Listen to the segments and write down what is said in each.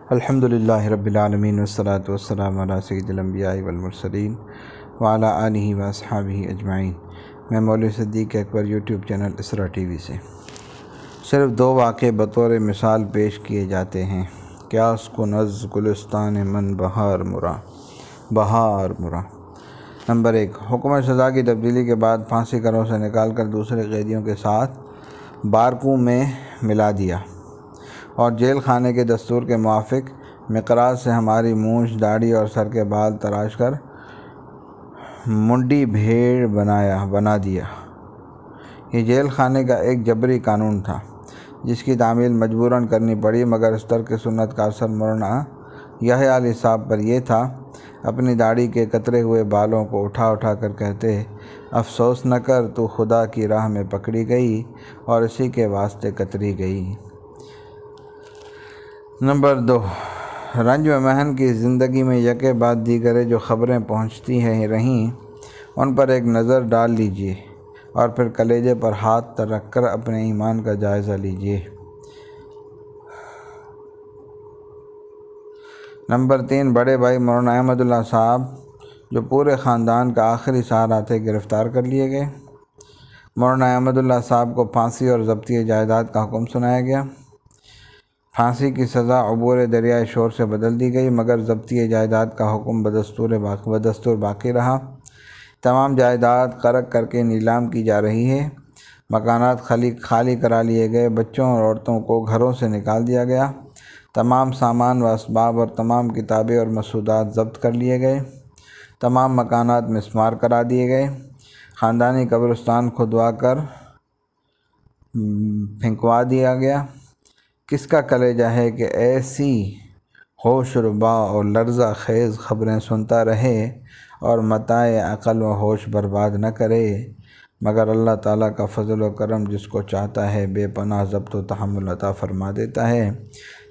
الحمدللہ رب العالمین والصلاة والسلام علی سید الانبیاء والمرسلین وعلی آلہ واصحابہ اجمعین۔ میں مولوی صدیق اکبر یوٹیوب چینل اسرا ٹی وی سے صرف دو واقعے بطور مثال پیش کیے جاتے ہیں۔ قیاس کو نز گلستان من بہار مرا۔ نمبر 1، حکم سزا کی تبدیلی کے بعد پھانسی گھروں سے نکال کر دوسرے قیدیوں کے ساتھ بارکوں میں ملا دیا، اور جیل خانے کے دستور کے موافق مقراظ سے ہماری مونچھ، داڑھی اور سر کے بال تراش کر منڈی بھیڑ بنا دیا۔ یہ جیل خانے کا ایک جبری قانون تھا جس کی تعمیل مجبوراً کرنی پڑی، مگر اس ترک سنت کا اثر مولانا یحییٰ علیہ صاحب پر یہ تھا، اپنی داڑھی کے کترے ہوئے بالوں کو اٹھا اٹھا کر کہتے، افسوس نہ کر تو خدا کی راہ میں پکڑی گئی اور اسی کے واسطے کتری گئی۔ نمبر 2، رنج و محن کی زندگی میں یکے بعد دیگرے جو خبریں پہنچتی رہیں ان پر ایک نظر ڈال لیجئے، اور پھر کلیجے پر ہاتھ رکھ کر اپنے ایمان کا جائزہ لیجئے۔ نمبر 3، بڑے بھائی مولانا احمد اللہ صاحب جو پورے خاندان کا آخری سہارا تھے، گرفتار کر لیے گئے۔ مولانا احمد اللہ صاحب کو پھانسی اور ضبطی جائیداد کا حکم سنایا گیا۔ پھانسی کی سزا عبور دریائے شور سے بدل دی گئی، مگر ضبطی جائیداد کا حکم بدستور باقی رہا۔ تمام جائیداد قرق کر کے نیلام کی جا رہی ہے۔ مکانات خالی کرا لیے گئے، بچوں اور عورتوں کو گھروں سے نکال دیا گیا۔ تمام سامان و اسباب اور تمام کتابیں اور مسودات ضبط کر لیے گئے۔ تمام مکانات مسمار کرا دیے گئے۔ خاندانی قبرستان کھدوا کر پھنکوا دیا گیا۔ کس کا کلیجہ ہے کہ ایسی ہوش ربا اور لرزہ خیز خبریں سنتا رہے اور متاع عقل و ہوش برباد نہ کرے، مگر اللہ تعالیٰ کا فضل و کرم جس کو چاہتا ہے بے پناہ ضبط و تحمل عطا فرما دیتا ہے۔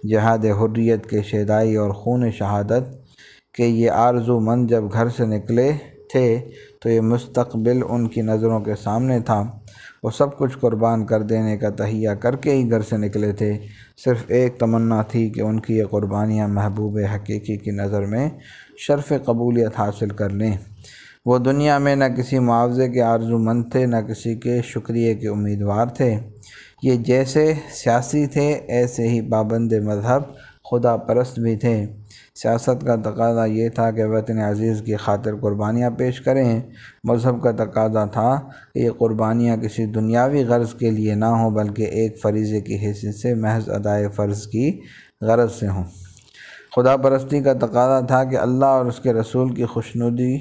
جہاد حریت کے شیدائی اور خون شہادت کے یہ آرزو مند جب گھر سے نکلے تھے تو یہ مستقبل ان کی نظروں کے سامنے تھا۔ وہ سب کچھ قربان کر دینے کا تہیہ کر کے ہی گھر سے نکلے تھے، صرف ایک تمنا تھی کہ ان کی یہ قربانیاں محبوب حقیقی کی نظر میں شرف قبولیت حاصل کر لیں۔ وہ دنیا میں نہ کسی معاوضے کے آرزو مند تھے، نہ کسی کے شکریہ کے امیدوار تھے۔ یہ جیسے سیاسی تھے ایسے ہی پابند مذہب خدا پرست بھی تھے۔ سیاست کا تقاضا یہ تھا کہ وطن عزیز کی خاطر قربانیاں پیش کریں، مذہب کا تقاضا تھا کہ یہ قربانیاں کسی دنیاوی غرض کے لیے نہ ہوں بلکہ ایک فریضے کی حیثیت سے محض ادائے فرض کی غرض سے ہوں۔ خدا پرستی کا تقاضا تھا کہ اللہ اور اس کے رسول کی خوشنودی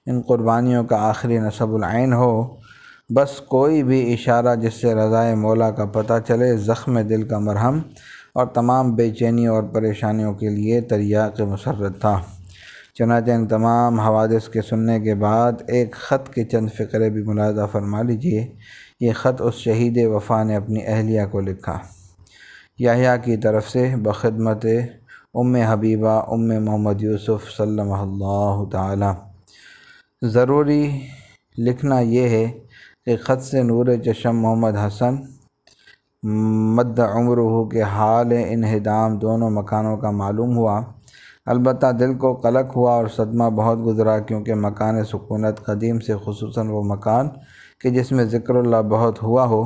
ان قربانیوں کا آخری نصب العین ہو۔ بس کوئی بھی اشارہ جس سے رضائے مولا کا پتہ چلے زخم دل کا مرہم اور تمام بے چینیوں اور پریشانیوں کے لیے تریاق مسرت تھا۔ چنانچہ ان تمام حوادث کے سننے کے بعد ایک خط کے چند فقرے بھی ملاحظہ فرما لیجئے۔ یہ خط اس شہید وفا نے اپنی اہلیہ کو لکھا، یحییٰ کی طرف سے، بخدمت ام حبیبہ ام محمد یوسف سلمہ اللہ تعالی۔ ضروری لکھنا یہ ہے کہ خط سے نور چشم محمد حسن مد عمرہ کے حال انہدام دونوں مکانوں کا معلوم ہوا۔ البتہ دل کو قلق ہوا اور صدمہ بہت گزرا، کیونکہ مکان سکونت قدیم سے، خصوصاً وہ مکان کہ جس میں ذکر اللہ بہت ہوا ہو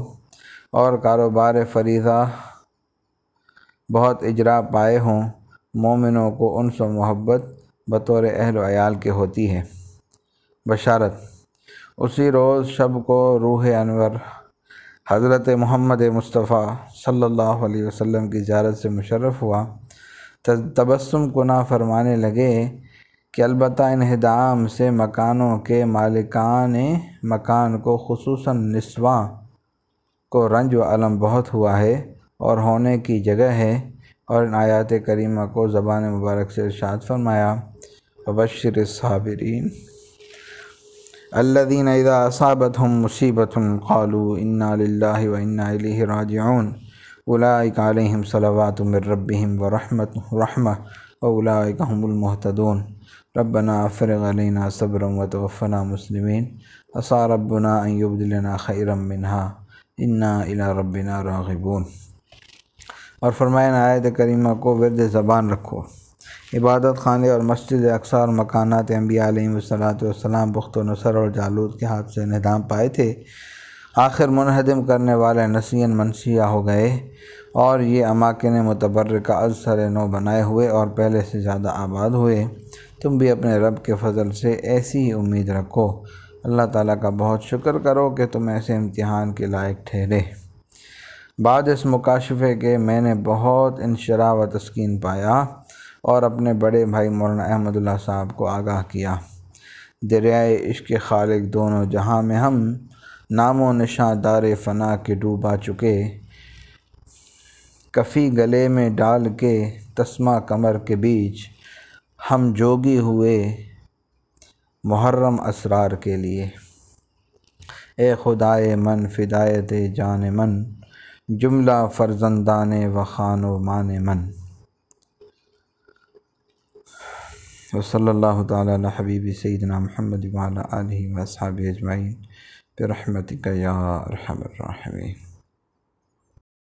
اور کاروبار فریضہ بہت اجرا پائے ہوں، مومنوں کو انس و محبت بطور اہل و عیال کے ہوتی ہے۔ بشارت: اسی روز شب کو روح انور حضرت محمد مصطفیٰ صلی اللہ علیہ وسلم کی زیارت سے مشرف ہوا۔ تبسم کنا فرمانے لگے کہ البتہ انہدام سے مکانوں کے مالکان مکان کو، خصوصاً نسواں کو رنج و الم بہت ہوا ہے اور ہونے کی جگہ ہے، اور ان آیات کریمہ کو زبان مبارک سے ارشاد فرمایا، وبشر الصابرین الذین اذا اصابتهم مصیبۃ قالوا انا للہ وانا الیہ راجعون اولئک علیہم صلوات من ربہم ورحمۃ واولئک هم المہتدون ربنا افرغ علینا صبرا وتوفنا مسلمین عسى ربنا ان یبدلنا خیرا منہا انا الی ربنا راغبون۔ اور فرمایا آیت کریمہ کو ورد زبان رکھو۔ عبادت خانے اور مسجد اقصی اور مکانات انبیاء علیہ والسلام بخت و نصر اور جالوت کے ہاتھ سے انہدام پائے تھے، آخر منہدم کرنے والے نسیاً منسیہ ہو گئے، اور یہ اماکن متبرکہ از سر نو بنائے ہوئے اور پہلے سے زیادہ آباد ہوئے۔ تم بھی اپنے رب کے فضل سے ایسی ہی امید رکھو، اللہ تعالیٰ کا بہت شکر کرو کہ تم ایسے امتحان کے لائق ٹھہرے۔ بعد اس مکاشفے کے میں نے بہت انشراح و تسکین پایا اور اپنے بڑے بھائی مولانا احمد اللہ صاحب کو آگاہ کیا۔ دریائے عشق خالق دونوں جہاں میں ہم نام و نشاں دار فنا کے ڈوبا چکے، کفی گلے میں ڈال کے تسمہ کمر کے بیچ ہم جوگی ہوئے محرم اسرار کے لیے۔ اے خدائے من فدایت جان من، جملہ فرزندان و خان و مان من۔ وصلی اللہ تعالی علی حبیب سیدنا محمد وعلی آلہ و اصحابہ اجمعین برحمتک یا ارحم الراحمین۔